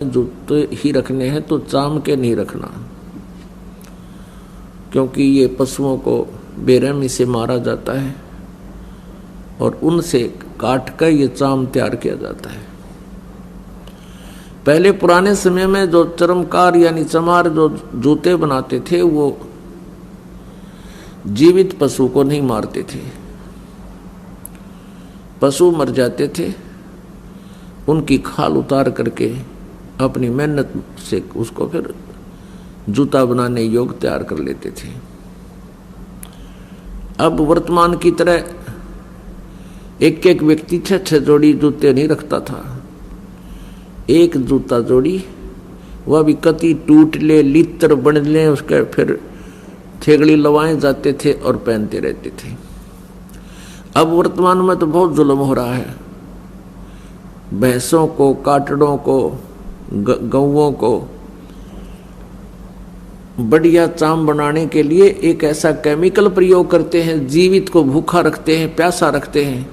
जूते ही रखने हैं तो चाम के नहीं रखना, क्योंकि ये पशुओं को बेरहमी से मारा जाता है और उनसे काट कर ये चाम तैयार किया जाता है। पहले पुराने समय में जो चर्मकार यानी चमार जो जूते बनाते थे वो जीवित पशु को नहीं मारते थे। पशु मर जाते थे, उनकी खाल उतार करके अपनी मेहनत से उसको फिर जूता बनाने योग्य तैयार कर लेते थे। अब वर्तमान की तरह एक एक व्यक्ति 6-6 जोड़ी जूते नहीं रखता था। एक जूता जोड़ी, वह भी कति टूट ले लित्र बन ले, उसके फिर थेगड़ी लवाए जाते थे और पहनते रहते थे। अब वर्तमान में तो बहुत जुल्म हो रहा है। भैंसों को, काटड़ों को, गौओं को बढ़िया चाम बनाने के लिए एक ऐसा केमिकल प्रयोग करते हैं, जीवित को भूखा रखते हैं, प्यासा रखते हैं,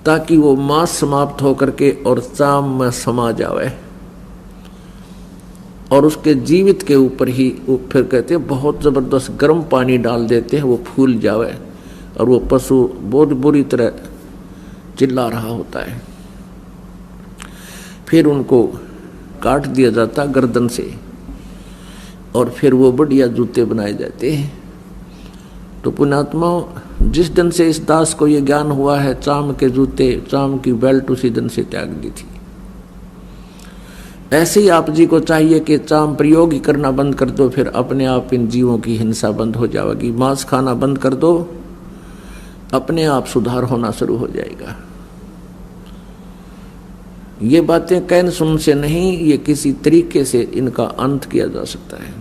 ताकि वो मांस समाप्त होकर के और चाम में समा जावे। और उसके जीवित के ऊपर ही वो फिर कहते हैं बहुत जबरदस्त गर्म पानी डाल देते हैं, वो फूल जावे और वो पशु बहुत बुरी तरह चिल्ला रहा होता है। फिर उनको काट दिया जाता गर्दन से और फिर वो बढ़िया जूते बनाए जाते हैं। तो पुण्यात्मा, जिस दिन से इस दास को ये ज्ञान हुआ है चाम के जूते, चाम की बेल्ट उसी दिन से त्याग दी थी। ऐसे ही आप जी को चाहिए कि चाम प्रयोग ही करना बंद कर दो, फिर अपने आप इन जीवों की हिंसा बंद हो जाएगी। मांस खाना बंद कर दो, अपने आप सुधार होना शुरू हो जाएगा। ये बातें कहन सुन से नहीं, ये किसी तरीके से इनका अंत किया जा सकता है।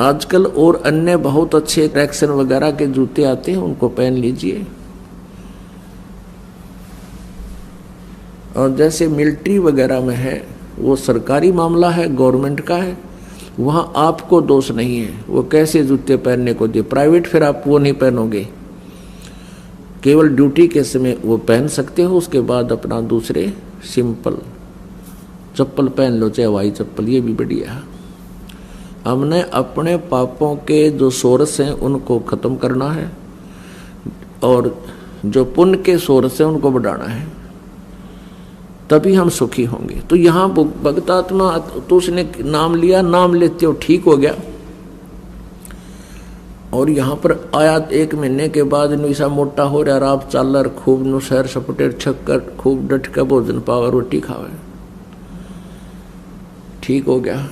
आजकल और अन्य बहुत अच्छे ट्रैक्शन वगैरह के जूते आते हैं, उनको पहन लीजिए। और जैसे मिलिट्री वगैरह में है, वो सरकारी मामला है, गवर्नमेंट का है, वहाँ आपको दोष नहीं है वो कैसे जूते पहनने को दे। प्राइवेट फिर आप वो नहीं पहनोगे, केवल ड्यूटी के समय वो पहन सकते हो, उसके बाद अपना दूसरे सिंपल चप्पल पहन लो, चाहे हवाई चप्पल, ये भी बढ़िया है। हमने अपने पापों के जो सोर्स हैं उनको खत्म करना है और जो पुण्य के सोर्स हैं उनको बढ़ाना है, तभी हम सुखी होंगे। तो यहाँ भक्तात्मा, तो उसने नाम लिया, नाम लेते हो ठीक हो गया। और यहाँ पर आया 1 महीने के बाद निशा मोटा हो रहा, आप चाल खूब नु सैर सपटे छक्कर खूब डट का भोजन पावे, रोटी खावे, ठीक हो गया।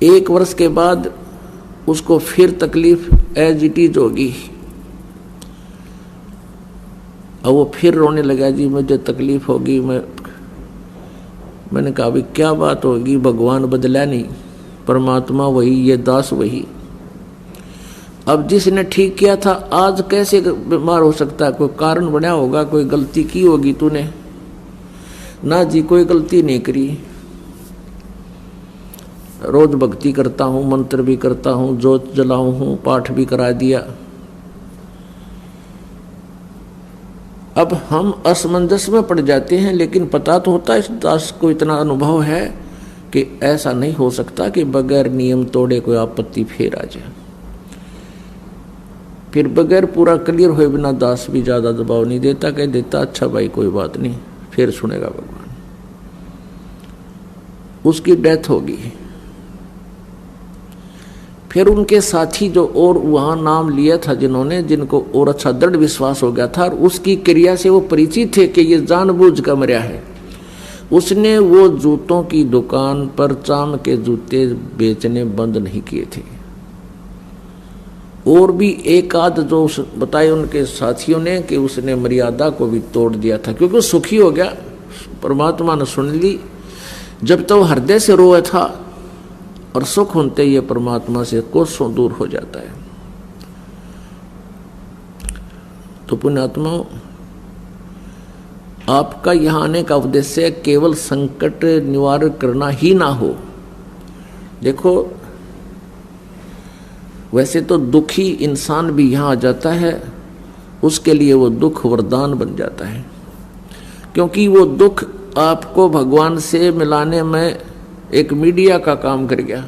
1 वर्ष के बाद उसको फिर तकलीफ एज इट इज होगी और वो फिर रोने लगा, जी मुझे तकलीफ होगी। मैंने कहा, अभी क्या बात होगी, भगवान बदला नहीं, परमात्मा वही, ये दास वही। अब जिसने ठीक किया था आज कैसे बीमार हो सकता है? कोई कारण बना होगा, कोई गलती की होगी तूने। ना जी, कोई गलती नहीं करी। रोज भक्ति करता हूँ, मंत्र भी करता हूँ, जोत जलाऊं हूँ, पाठ भी करा दिया। अब हम असमंजस में पड़ जाते हैं, लेकिन पता तो होता है इस दास को, इतना अनुभव है कि ऐसा नहीं हो सकता कि बगैर नियम तोड़े कोई आपत्ति फिर आ जाए। फिर बगैर पूरा क्लियर हुए बिना दास भी ज्यादा दबाव नहीं देता, कह देता अच्छा भाई कोई बात नहीं, फिर सुनेगा भगवान। उसकी डेथ होगी। फिर उनके साथी जो और वहां नाम लिया था जिन्होंने, जिनको और अच्छा दृढ़ विश्वास हो गया था और उसकी क्रिया से वो परिचित थे कि ये जानबूझ कर मरा है, उसने वो जूतों की दुकान पर चाम के जूते बेचने बंद नहीं किए थे। और भी एक आध जो बताए उनके साथियों ने कि उसने मर्यादा को भी तोड़ दिया था, क्योंकि वो सुखी हो गया, परमात्मा ने सुन ली। जब तो हृदय से रोए था और सुख होते ये परमात्मा से कोसों दूर हो जाता है। तो पुण्यात्मा, आपका यहाँ आने का उद्देश्य केवल संकट निवारण करना ही ना हो। देखो, वैसे तो दुखी इंसान भी यहाँ आ जाता है, उसके लिए वो दुख वरदान बन जाता है। क्योंकि वो दुख आपको भगवान से मिलाने में एक मीडिया का काम कर गया।